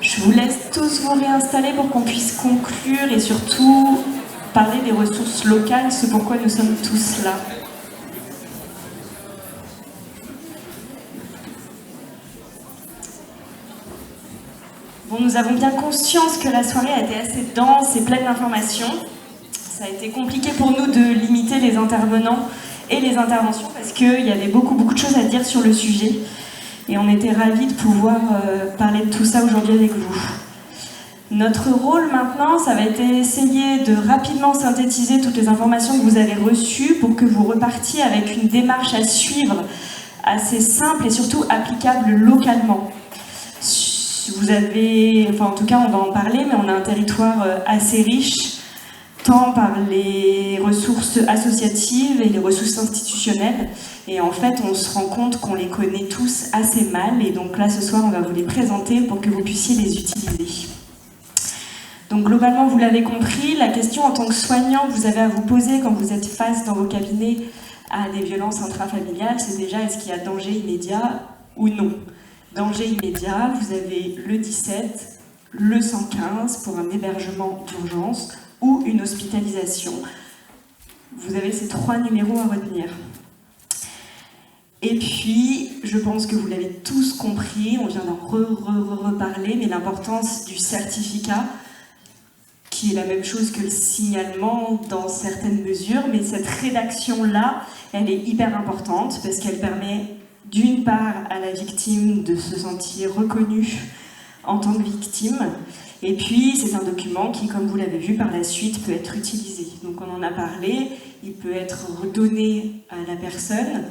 Je vous laisse tous vous réinstaller pour qu'on puisse conclure et surtout parler des ressources locales, ce pourquoi nous sommes tous là. Bon, nous avons bien conscience que la soirée a été assez dense et pleine d'informations. Ça a été compliqué pour nous de limiter les intervenants et les interventions parce qu'il y avait beaucoup de choses à dire sur le sujet. Et on était ravis de pouvoir parler de tout ça aujourd'hui avec vous. Notre rôle maintenant, ça va être d'essayer de rapidement synthétiser toutes les informations que vous avez reçues pour que vous repartiez avec une démarche à suivre assez simple et surtout applicable localement. Vous avez, enfin en tout cas on va en parler, mais on a un territoire assez riche, tant par les ressources associatives et les ressources institutionnelles. Et en fait, on se rend compte qu'on les connaît tous assez mal. Et donc là, ce soir, on va vous les présenter pour que vous puissiez les utiliser. Donc globalement, vous l'avez compris, la question en tant que soignant que vous avez à vous poser quand vous êtes face dans vos cabinets à des violences intrafamiliales, c'est déjà est-ce qu'il y a danger immédiat ou non. Danger immédiat, vous avez le 17, le 115 pour un hébergement d'urgence ou une hospitalisation. Vous avez ces 3 numéros à retenir. Et puis, je pense que vous l'avez tous compris, on vient d'en reparler, mais l'importance du certificat, qui est la même chose que le signalement dans certaines mesures, mais cette rédaction-là, elle est hyper importante parce qu'elle permet d'une part à la victime de se sentir reconnue en tant que victime, et puis c'est un document qui, comme vous l'avez vu par la suite, peut être utilisé. Donc on en a parlé, il peut être redonné à la personne,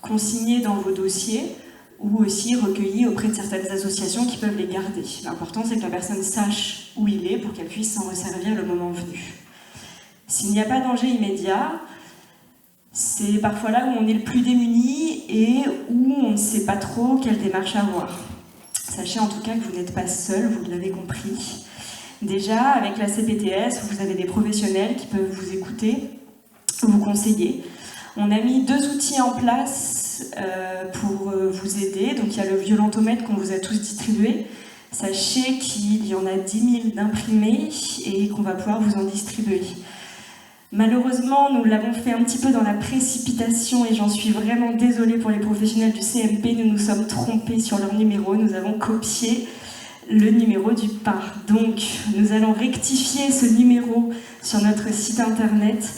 consigné dans vos dossiers, ou aussi recueilli auprès de certaines associations qui peuvent les garder. L'important c'est que la personne sache où il est pour qu'elle puisse s'en resservir le moment venu. S'il n'y a pas de danger immédiat, c'est parfois là où on est le plus démuni et où on ne sait pas trop quelle démarche avoir. Sachez en tout cas que vous n'êtes pas seul, vous l'avez compris. Déjà, avec la CPTS, vous avez des professionnels qui peuvent vous écouter, vous conseiller. On a mis 2 outils en place pour vous aider. Donc il y a le violentomètre qu'on vous a tous distribué. Sachez qu'il y en a 10 000 d'imprimés et qu'on va pouvoir vous en distribuer. Malheureusement, nous l'avons fait un petit peu dans la précipitation et j'en suis vraiment désolée pour les professionnels du CMP. Nous nous sommes trompés sur leur numéro. Nous avons copié le numéro du PA. Donc, nous allons rectifier ce numéro sur notre site internet.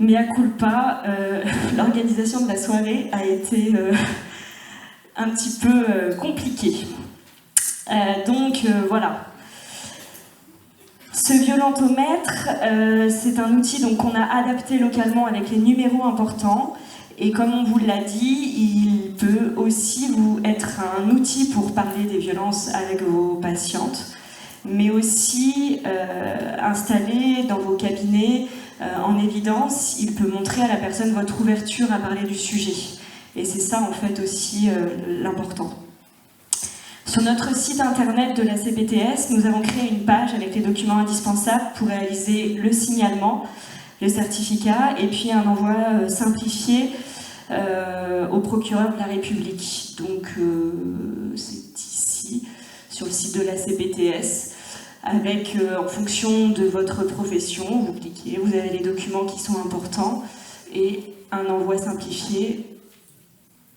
Mais à culpa, l'organisation de la soirée a été un petit peu compliquée. Voilà. Ce violentomètre, c'est un outil qu'on a adapté localement avec les numéros importants. Et comme on vous l'a dit, il peut aussi être un outil pour parler des violences avec vos patientes, mais aussi installé dans vos cabinets en évidence, il peut montrer à la personne votre ouverture à parler du sujet. Et c'est ça en fait aussi l'important. Sur notre site internet de la CPTS, nous avons créé une page avec les documents indispensables pour réaliser le signalement, le certificat et puis un envoi simplifié au procureur de la République. Donc c'est ici, sur le site de la CPTS, avec, en fonction de votre profession, vous cliquez, vous avez les documents qui sont importants et un envoi simplifié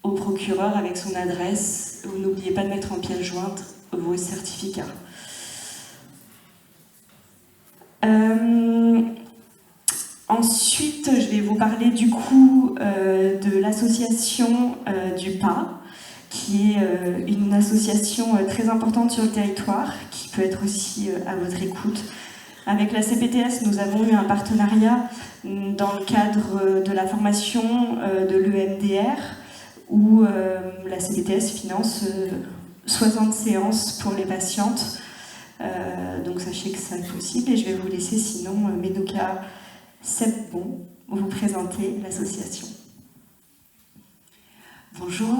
au procureur avec son adresse. Vous n'oubliez pas de mettre en pièce jointe vos certificats. Ensuite, je vais vous parler du coup de l'association du PA, qui est une association très importante sur le territoire, qui peut être aussi à votre écoute. Avec la CPTS, nous avons eu un partenariat dans le cadre de la formation de l'EMDR, où la CPTS finance 60 séances pour les patientes. Donc sachez que c'est possible et je vais vous laisser sinon Médoka Sepbon vous présenter l'association. Bonjour,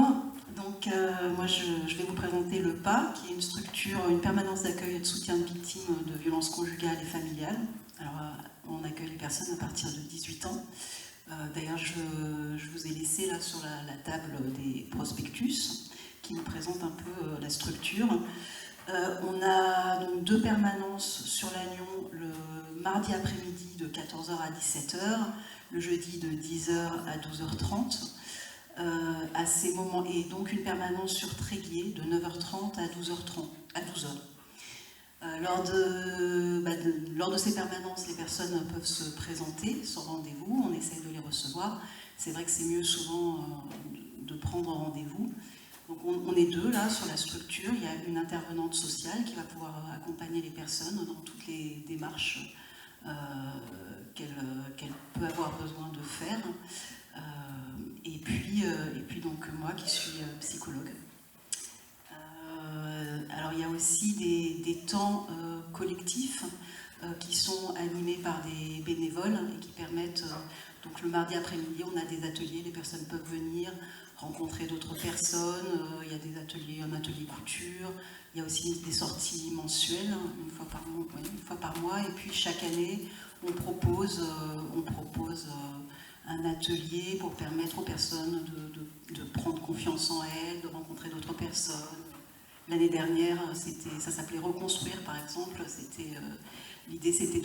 donc moi je vais vous présenter le PA, qui est une structure, une permanence d'accueil et de soutien de victimes de violences conjugales et familiales. Alors on accueille les personnes à partir de 18 ans. D'ailleurs, je vous ai laissé là sur la table des prospectus qui vous présentent un peu la structure. On a donc 2 permanences sur Lannion le mardi après-midi de 14h à 17h, le jeudi de 10h à 12h30. À ces moments, et donc une permanence sur Tréguier de 9h30 à 12h. Lors de ces permanences, les personnes peuvent se présenter sans rendez-vous, on essaie de les recevoir. C'est vrai que c'est mieux souvent de prendre rendez-vous. Donc on est 2 là sur la structure, il y a une intervenante sociale qui va pouvoir accompagner les personnes dans toutes les démarches qu'elle peut avoir besoin de faire. Et puis donc moi qui suis psychologue. Alors il y a aussi des temps collectifs qui sont animés par des bénévoles et qui permettent, donc le mardi après-midi on a des ateliers, les personnes peuvent venir rencontrer d'autres personnes, il y a des ateliers, un atelier couture, il y a aussi des sorties mensuelles, une fois par mois, et puis chaque année on propose un atelier pour permettre aux personnes de prendre confiance en elles, de rencontrer d'autres personnes. L'année dernière, ça s'appelait Reconstruire, par exemple. L'idée, c'était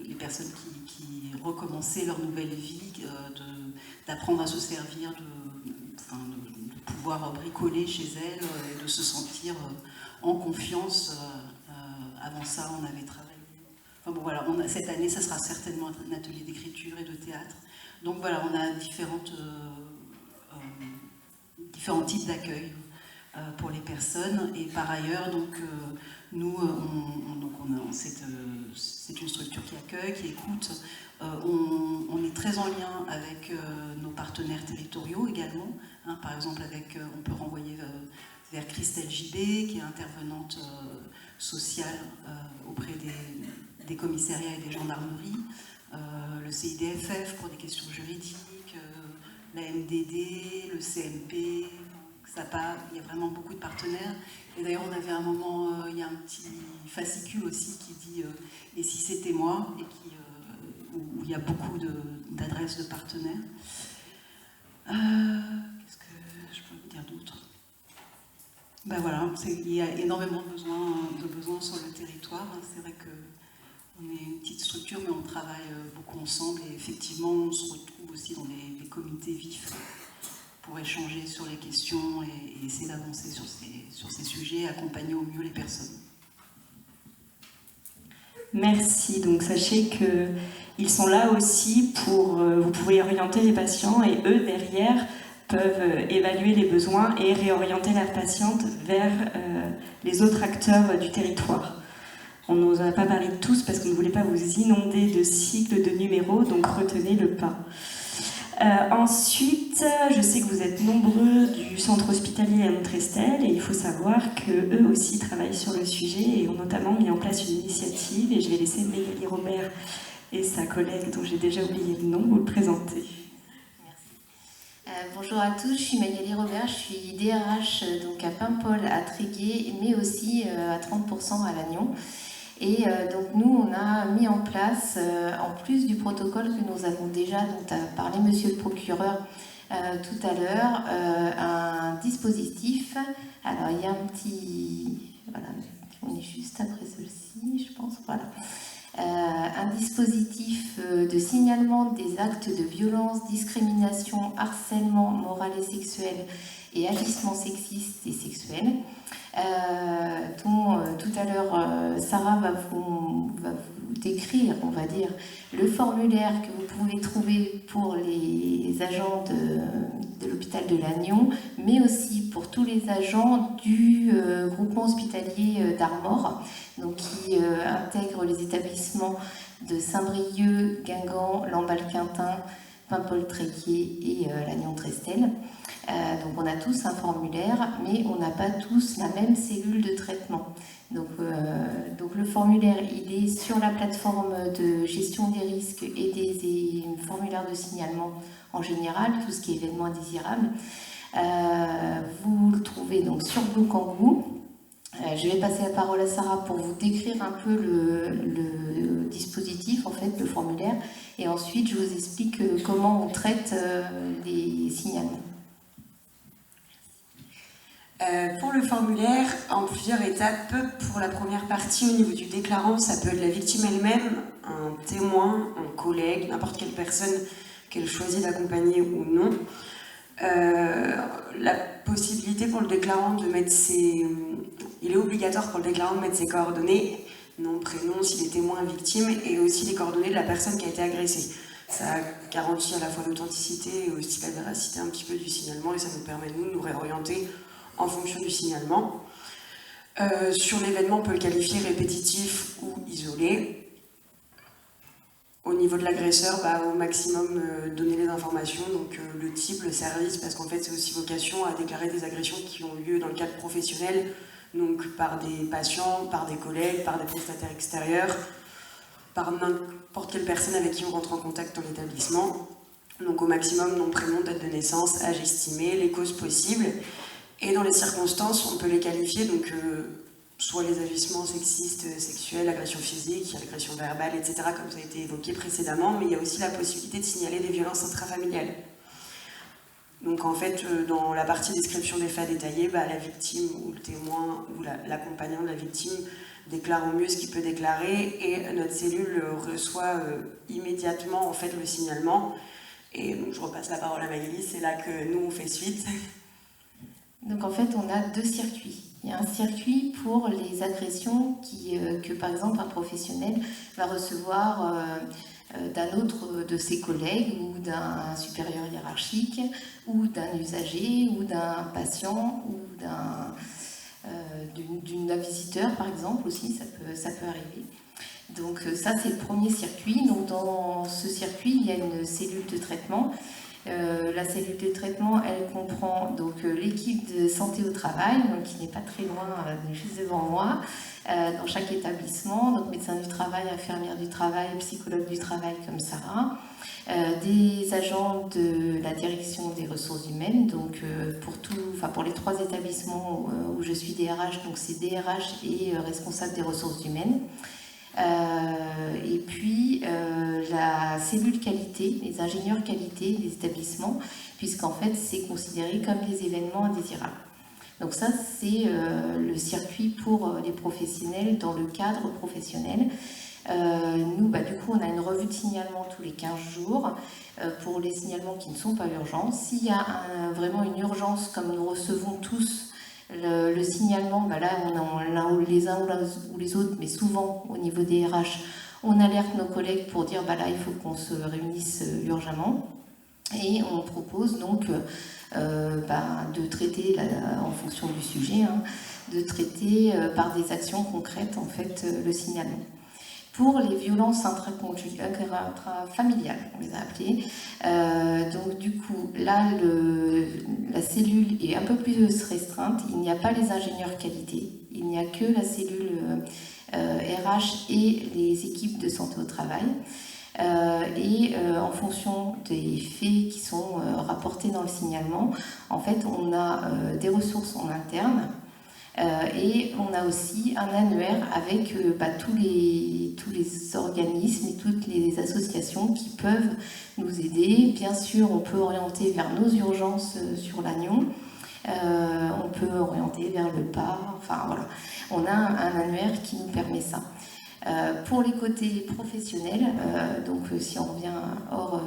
les personnes qui recommençaient leur nouvelle vie, d'apprendre à se servir, de pouvoir bricoler chez elles et de se sentir en confiance. Avant ça, on avait travaillé. Enfin bon, voilà, cette année, ça sera certainement un atelier d'écriture et de théâtre. Donc voilà, on a différents types d'accueil pour les personnes. Et par ailleurs, donc, nous, c'est une structure qui accueille, qui écoute. On est très en lien avec nos partenaires territoriaux également. Hein, par exemple, on peut renvoyer vers Christelle Gibet, qui est intervenante sociale auprès des commissariats et des gendarmeries, le CIDFF pour des questions juridiques, la MDD, le CMP, SAPA, il y a vraiment beaucoup de partenaires. Et d'ailleurs, on avait un moment, il y a un petit fascicule aussi qui dit « Et si c'était moi ?» et où il y a beaucoup d'adresses de partenaires. Qu'est-ce que je peux vous dire d'autre ? Ben voilà, il y a énormément de besoins sur le territoire. C'est vrai qu'on est une petite structure, mais on travaille beaucoup ensemble. Et effectivement, on se retrouve aussi dans des comités vifs pour échanger sur les questions et essayer d'avancer sur ces sujets, accompagner au mieux les personnes. Merci. Donc sachez qu'ils sont là aussi pour... vous pouvez orienter les patients et eux, derrière, peuvent évaluer les besoins et réorienter leurs patientes vers les autres acteurs du territoire. On n'ose pas parler de tous parce qu'on ne voulait pas vous inonder de cycles de numéros, donc retenez le pas. Ensuite, je sais que vous êtes nombreux du centre hospitalier Lannion-Trestel et il faut savoir qu'eux aussi travaillent sur le sujet et ont notamment mis en place une initiative et je vais laisser Magali Robert et sa collègue dont j'ai déjà oublié le nom vous le présenter. Merci. Bonjour à tous, je suis Magali Robert, je suis DRH donc à Paimpol, à Tréguier, mais aussi à 30% à Lannion. Et donc nous, on a mis en place, en plus du protocole que nous avons déjà, dont a parlé monsieur le procureur tout à l'heure, un dispositif. Alors il y a un petit... Voilà, on est juste après celui-ci, je pense. Voilà. Un dispositif de signalement des actes de violence, discrimination, harcèlement moral et sexuel et agissement sexiste et sexuel. Dont tout à l'heure Sarah va vous décrire, on va dire, le formulaire que vous pouvez trouver pour les agents de l'hôpital de Lannion, mais aussi pour tous les agents du groupement hospitalier d'Armor, donc qui intègre les établissements de Saint-Brieuc, Guingamp, Lamballe-Quintin, Paimpol-Tréguier et Lannion-Trestel. Donc on a tous un formulaire, mais on n'a pas tous la même cellule de traitement. Donc le formulaire, il est sur la plateforme de gestion des risques et des formulaires de signalement en général, tout ce qui est événement indésirable. Vous le trouvez donc sur Blue Kangoo. Je vais passer la parole à Sarah pour vous décrire un peu le dispositif, en fait, le formulaire, et ensuite je vous explique comment on traite les signalements. Pour le formulaire, en plusieurs étapes, pour la première partie, au niveau du déclarant, ça peut être la victime elle-même, un témoin, un collègue, n'importe quelle personne qu'elle choisit d'accompagner ou non. La possibilité pour le déclarant de mettre il est obligatoire pour le déclarant de mettre ses coordonnées, nom, prénom, s'il est témoin, victime, et aussi les coordonnées de la personne qui a été agressée. Ça garantit à la fois l'authenticité et aussi la véracité un petit peu du signalement, et ça nous permet de nous réorienter en fonction du signalement. Sur l'événement, on peut le qualifier répétitif ou isolé. Au niveau de l'agresseur, au maximum donner les informations, donc le type, le service, parce qu'en fait c'est aussi vocation à déclarer des agressions qui ont lieu dans le cadre professionnel, donc par des patients, par des collègues, par des prestataires extérieurs, par n'importe quelle personne avec qui on rentre en contact dans l'établissement. Donc au maximum, nom, prénom, date de naissance, âge estimé, les causes possibles. Et dans les circonstances, on peut les qualifier, donc soit les agissements sexistes, sexuels, agression physique, agression verbale, etc., comme ça a été évoqué précédemment, mais il y a aussi la possibilité de signaler des violences intrafamiliales. Donc en fait, dans la partie description des faits détaillés, la victime ou le témoin ou l'accompagnant de la victime déclare au mieux ce qu'il peut déclarer, et notre cellule reçoit immédiatement en fait le signalement. Et donc je repasse la parole à Maëlys, c'est là que nous on fait suite. Donc en fait, on a deux circuits. Il y a un circuit pour les agressions que par exemple un professionnel va recevoir d'un autre de ses collègues ou d'un supérieur hiérarchique ou d'un usager ou d'un patient ou d'un visiteur par exemple aussi, ça peut arriver. Donc ça c'est le premier circuit. Donc dans ce circuit, il y a une cellule de traitement. La cellule de traitement, elle comprend donc l'équipe de santé au travail, donc qui n'est pas très loin, juste devant moi, dans chaque établissement, donc médecin du travail, infirmière du travail, psychologue du travail comme Sarah, des agents de la direction des ressources humaines, donc pour les 3 établissements où je suis DRH, donc c'est DRH et responsable des ressources humaines. Et puis la cellule qualité, les ingénieurs qualité des établissements, puisqu'en fait c'est considéré comme des événements indésirables. Donc ça c'est le circuit pour les professionnels dans le cadre professionnel. Nous, du coup, on a une revue de signalement tous les 15 jours pour les signalements qui ne sont pas urgents. S'il y a vraiment une urgence, comme nous recevons tous le signalement, là, les uns ou les autres, mais souvent au niveau des RH, on alerte nos collègues pour dire là, il faut qu'on se réunisse urgemment. Et on propose donc de traiter, en fonction du sujet, de traiter par des actions concrètes en fait le signalement. Pour les violences intrafamiliales, on les a appelées. Donc du coup, là, la cellule est un peu plus restreinte. Il n'y a pas les ingénieurs qualité. Il n'y a que la cellule RH et les équipes de santé au travail. En fonction des faits qui sont rapportés dans le signalement, en fait, on a des ressources en interne. Et on a aussi un annuaire avec tous les organismes et toutes les associations qui peuvent nous aider. Bien sûr, on peut orienter vers nos urgences sur Lannion, on peut orienter vers le PA, enfin voilà. On a un annuaire qui nous permet ça. Pour les côtés professionnels, donc si on revient hors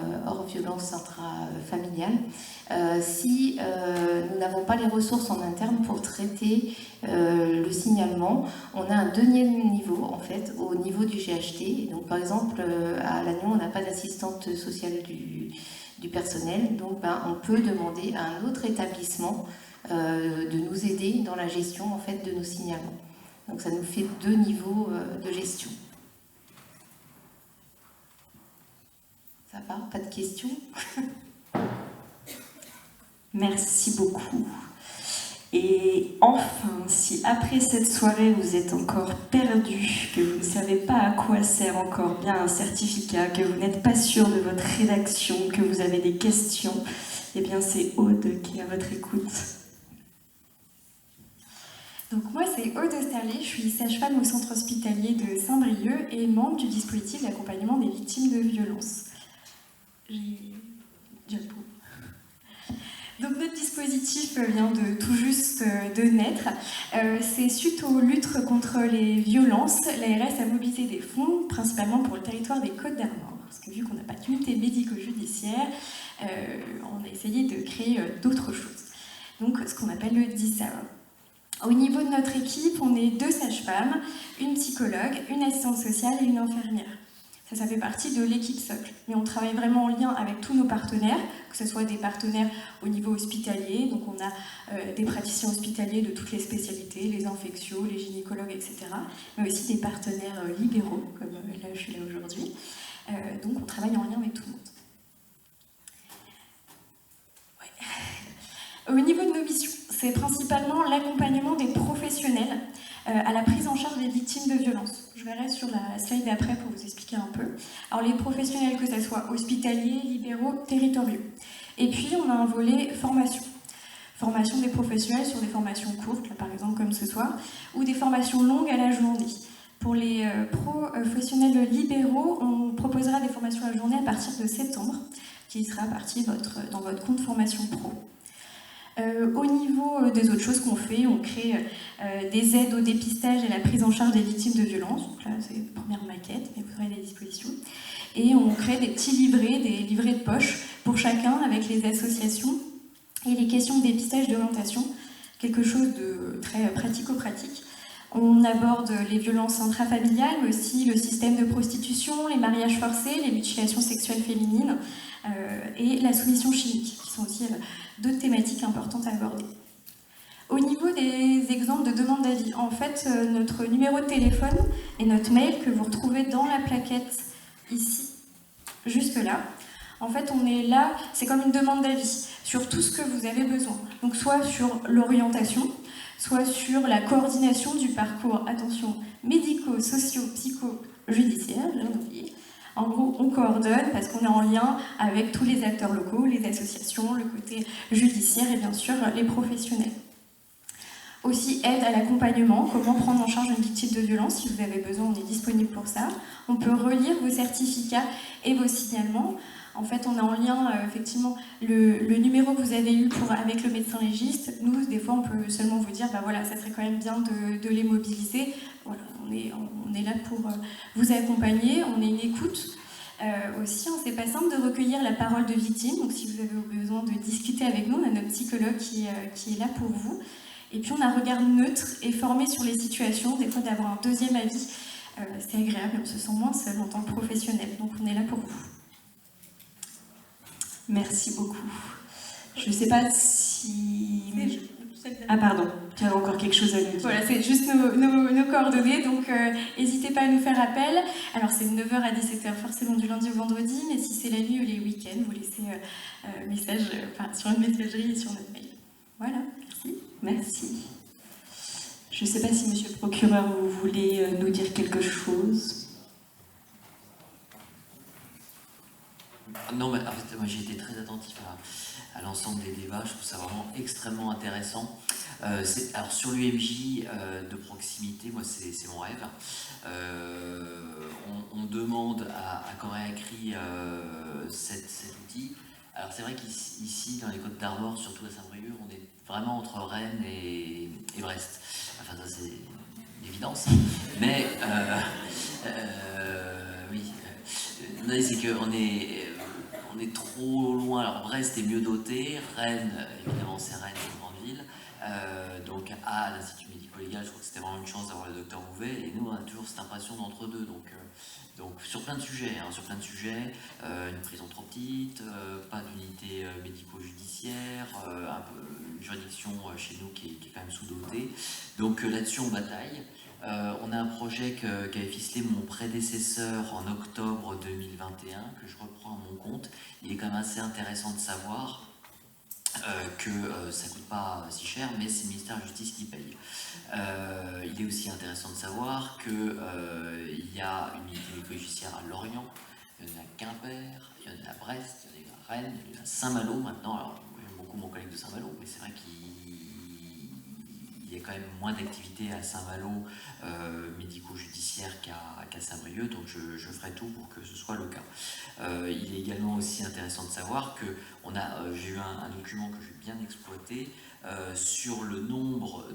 violence intrafamiliale, si nous n'avons pas les ressources en interne pour traiter le signalement, on a un deuxième niveau en fait au niveau du GHT. Donc par exemple à Lannion, on n'a pas d'assistante sociale du personnel, donc on peut demander à un autre établissement de nous aider dans la gestion en fait de nos signalements. Donc ça nous fait 2 niveaux de gestion. Ça va? Pas de questions? Merci beaucoup. Et enfin, si après cette soirée vous êtes encore perdu, que vous ne savez pas à quoi sert encore bien un certificat, que vous n'êtes pas sûr de votre rédaction, que vous avez des questions, eh bien c'est Aude qui est à votre écoute. Donc moi c'est Aude Osterlé, je suis sage-femme au centre hospitalier de Saint-Brieuc et membre du dispositif d'accompagnement des victimes de violences. Donc notre dispositif vient de tout juste de naître. C'est suite aux luttes contre les violences, l'ARS a mobilisé des fonds, principalement pour le territoire des Côtes-d'Armor. Parce que vu qu'on n'a pas d'unité médico-judiciaire, on a essayé de créer d'autres choses. Donc ce qu'on appelle le DISAV. Au niveau de notre équipe, on est 2 sages-femmes, une psychologue, une assistante sociale et une infirmière. Ça fait partie de l'équipe socle. Mais on travaille vraiment en lien avec tous nos partenaires, que ce soit des partenaires au niveau hospitalier, donc on a des praticiens hospitaliers de toutes les spécialités, les infectios, les gynécologues, etc. Mais aussi des partenaires libéraux, comme là je suis là aujourd'hui. Donc on travaille en lien avec tout le monde. Ouais. Au niveau de nos missions, c'est principalement l'accompagnement des professionnels à la prise en charge des victimes de violences. Je verrai sur la slide d'après pour vous expliquer un peu. Alors les professionnels, que ce soit hospitaliers, libéraux, territoriaux. Et puis on a un volet formation. Formation des professionnels sur des formations courtes, là, par exemple comme ce soir, ou des formations longues à la journée. Pour les professionnels libéraux, on proposera des formations à la journée à partir de septembre, qui sera partie dans votre compte formation pro. Au niveau des autres choses qu'on fait, on crée des aides au dépistage et à la prise en charge des victimes de violences. Donc là, c'est la première maquette, mais vous aurez des dispositions. Et on crée des petits livrets, des livrets de poche pour chacun avec les associations et les questions de dépistage d'orientation, quelque chose de très pratico-pratique. On aborde les violences intrafamiliales, mais aussi le système de prostitution, les mariages forcés, les mutilations sexuelles féminines et la soumission chimique, qui sont aussi d'autres thématiques importantes à aborder. Au niveau des exemples de demande d'avis, en fait, notre numéro de téléphone et notre mail que vous retrouvez dans la plaquette ici, juste là, en fait, on est là, c'est comme une demande d'avis sur tout ce que vous avez besoin. Donc, soit sur l'orientation, soit sur la coordination du parcours, attention, médico, socio, psycho, judiciaire, j'ai rien oublié. En gros, on coordonne parce qu'on est en lien avec tous les acteurs locaux, les associations, le côté judiciaire et bien sûr les professionnels. Aussi, aide à l'accompagnement, comment prendre en charge une victime de violence. Si vous avez besoin, on est disponible pour ça. On peut relire vos certificats et vos signalements. En fait, on est en lien, effectivement, le numéro que vous avez eu avec le médecin légiste. Nous, des fois, on peut seulement vous dire, bah voilà, ça serait quand même bien de les mobiliser. Voilà, on est là pour vous accompagner, on est une écoute. Aussi, c'est pas simple de recueillir la parole de victime. Donc, si vous avez besoin de discuter avec nous, on a notre psychologue qui est là pour vous. Et puis, on a un regard neutre et formé sur les situations. Des fois, d'avoir un deuxième avis, c'est agréable, on se sent moins seul en tant que professionnel. Donc, on est là pour vous. Merci beaucoup. Je ne sais pas si... Ah pardon, tu as encore quelque chose à nous dire. Voilà, c'est juste nos coordonnées, donc n'hésitez pas à nous faire appel. Alors c'est de 9h à 17h, forcément du lundi au vendredi, mais si c'est la nuit ou les week-ends, vous laissez message sur une messagerie et sur notre mail. Voilà, merci. Merci. Je ne sais pas si monsieur le procureur, vous voulez nous dire quelque chose. Non, mais en fait, moi j'ai été très attentif à l'ensemble des débats, je trouve ça vraiment extrêmement intéressant. Alors sur l'UMJ de proximité, moi c'est mon rêve. On demande à Corée-Acri cet outil. Alors c'est vrai qu'ici, dans les Côtes-d'Armor, surtout à Saint-Brieuc, on est vraiment entre Rennes et Brest. Enfin ça c'est une évidence. Mais oui, c'est qu'on est trop loin. Alors Brest est mieux doté, Rennes, évidemment c'est Rennes, c'est une grande ville. Donc à l'Institut médico-légal, je crois que c'était vraiment une chance d'avoir le docteur Mouvet, et nous on a toujours cette impression d'entre deux. Donc sur plein de sujets, une prison trop petite, pas d'unité médico-judiciaire, une juridiction chez nous qui est quand même sous-dotée. Donc là-dessus on bataille. On a un projet qu'avait ficelé mon prédécesseur en octobre 2021, que je reprends à mon compte. Il est quand même assez intéressant de savoir que ça ne coûte pas si cher, mais c'est le ministère de la Justice qui paye. Il est aussi intéressant de savoir qu'il y a une unité médico-judiciaire à Lorient, il y en a à Quimper, il y en a à Brest, il y en a à Rennes, il y en a à Saint-Malo maintenant. Alors, j'aime beaucoup mon collègue de Saint-Malo, mais c'est vrai qu'il y a quand même moins d'activité à Saint-Malo médico-judiciaire judiciaire qu'à Saint-Brieuc, donc je ferai tout pour que ce soit le cas. Il est également aussi intéressant de savoir que j'ai eu un document que j'ai bien exploité sur le nombre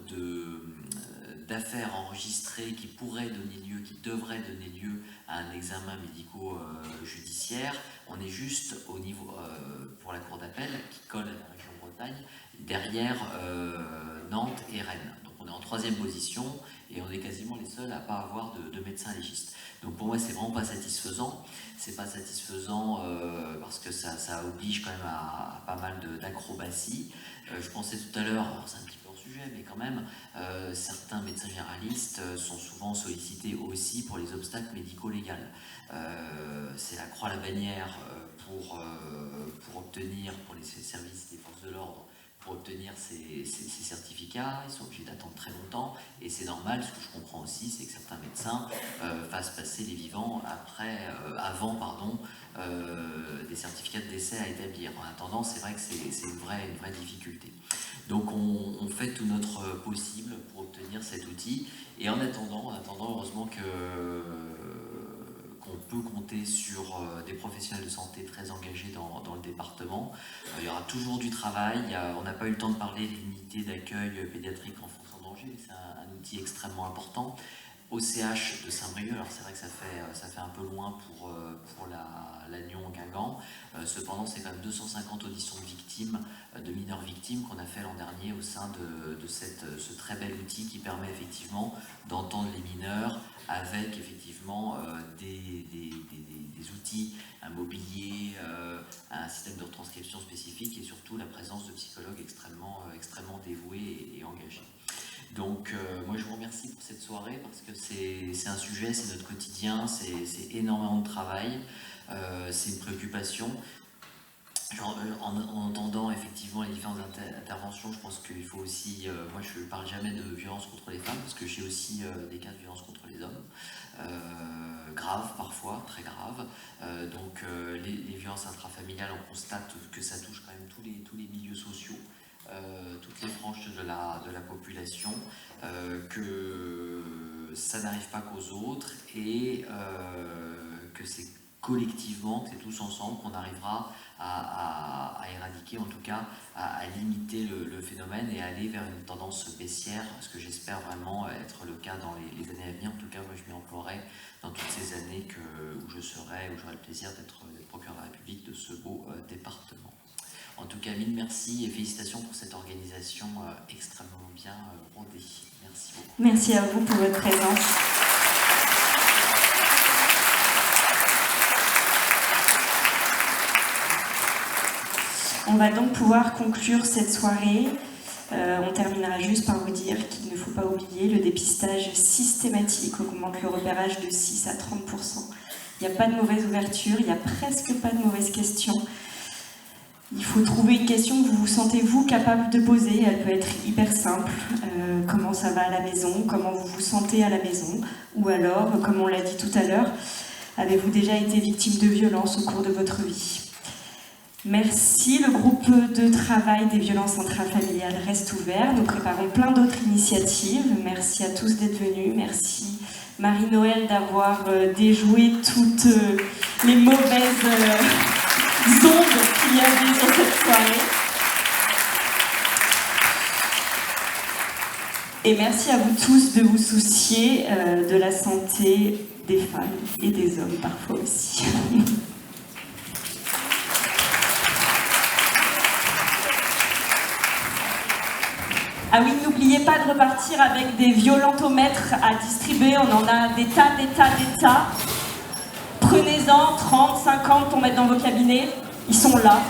d'affaires enregistrées qui pourraient donner lieu, qui devraient donner lieu à un examen médico-judiciaire. On est juste au niveau, pour la cour d'appel, qui colle à la région Bretagne, derrière Nantes et Rennes. Donc on est en 3e position et on est quasiment les seuls à ne pas avoir de médecins légistes. Donc pour moi, c'est vraiment pas satisfaisant. C'est pas satisfaisant parce que ça oblige quand même à pas mal d'acrobaties. Je pensais tout à l'heure, c'est un petit peu hors sujet, mais quand même, certains médecins généralistes sont souvent sollicités aussi pour les obstacles médico-légaux. C'est la croix à la bannière pour obtenir, pour les services des forces de l'ordre, pour obtenir ces certificats. Ils sont obligés d'attendre très longtemps et c'est normal. Ce que je comprends aussi, c'est que certains médecins fassent passer les vivants avant des certificats de décès à établir. En attendant, c'est vrai que c'est une vraie difficulté. Donc on fait tout notre possible pour obtenir cet outil et en attendant heureusement qu'on peut compter sur des professionnels de santé très engagés dans le département. Il y aura toujours du travail. On n'a pas eu le temps de parler de l'unité d'accueil pédiatrique enfants en danger, mais c'est un outil extrêmement important. Au CH de Saint-Brieuc, alors c'est vrai que ça fait un peu loin pour Lannion-Guingamp, cependant c'est quand même 250 auditions de victimes, de mineurs victimes qu'on a fait l'an dernier au sein de ce très bel outil qui permet effectivement d'entendre les mineurs avec effectivement des outils, un mobilier, un système de retranscription spécifique et surtout la présence de psychologues extrêmement dévoués et engagés. Donc moi je vous remercie pour cette soirée parce que c'est un sujet, c'est notre quotidien, c'est énormément de travail, c'est une préoccupation. En entendant effectivement les différentes interventions, je pense qu'il faut aussi, moi je ne parle jamais de violence contre les femmes parce que j'ai aussi des cas de violence contre les hommes, graves parfois, très graves. Donc les violences intrafamiliales, on constate que ça touche quand même tous les milieux sociaux. Toutes les franges de la population, que ça n'arrive pas qu'aux autres et que c'est collectivement, que c'est tous ensemble qu'on arrivera à éradiquer, en tout cas à limiter le phénomène et à aller vers une tendance baissière, ce que j'espère vraiment être le cas dans les années à venir. En tout cas, moi je m'y emploierai dans toutes ces années où j'aurai le plaisir d'être procureur de la République de ce beau département. En tout cas, mille merci et félicitations pour cette organisation extrêmement bien rodée. Merci beaucoup. Merci à vous pour votre présence. On va donc pouvoir conclure cette soirée. On terminera juste par vous dire qu'il ne faut pas oublier le dépistage systématique augmente le repérage de 6 à 30%. Il n'y a pas de mauvaise ouverture, il n'y a presque pas de mauvaises questions. Il faut trouver une question que vous vous sentez vous capable de poser. Elle peut être hyper simple. Comment ça va à la maison? Comment vous vous sentez à la maison? Ou alors, comme on l'a dit tout à l'heure, avez-vous déjà été victime de violences au cours de votre vie? Merci. Le groupe de travail des violences intrafamiliales reste ouvert. Nous préparons plein d'autres initiatives. Merci à tous d'être venus. Merci Marie-Noël d'avoir déjoué toutes les mauvaises ondes qu'il y avait sur cette soirée. Et merci à vous tous de vous soucier de la santé des femmes et des hommes parfois aussi. Ah oui, n'oubliez pas de repartir avec des violentomètres à distribuer. On en a des tas. Prenez-en 30, 50 pour mettre dans vos cabinets. Ils sont là.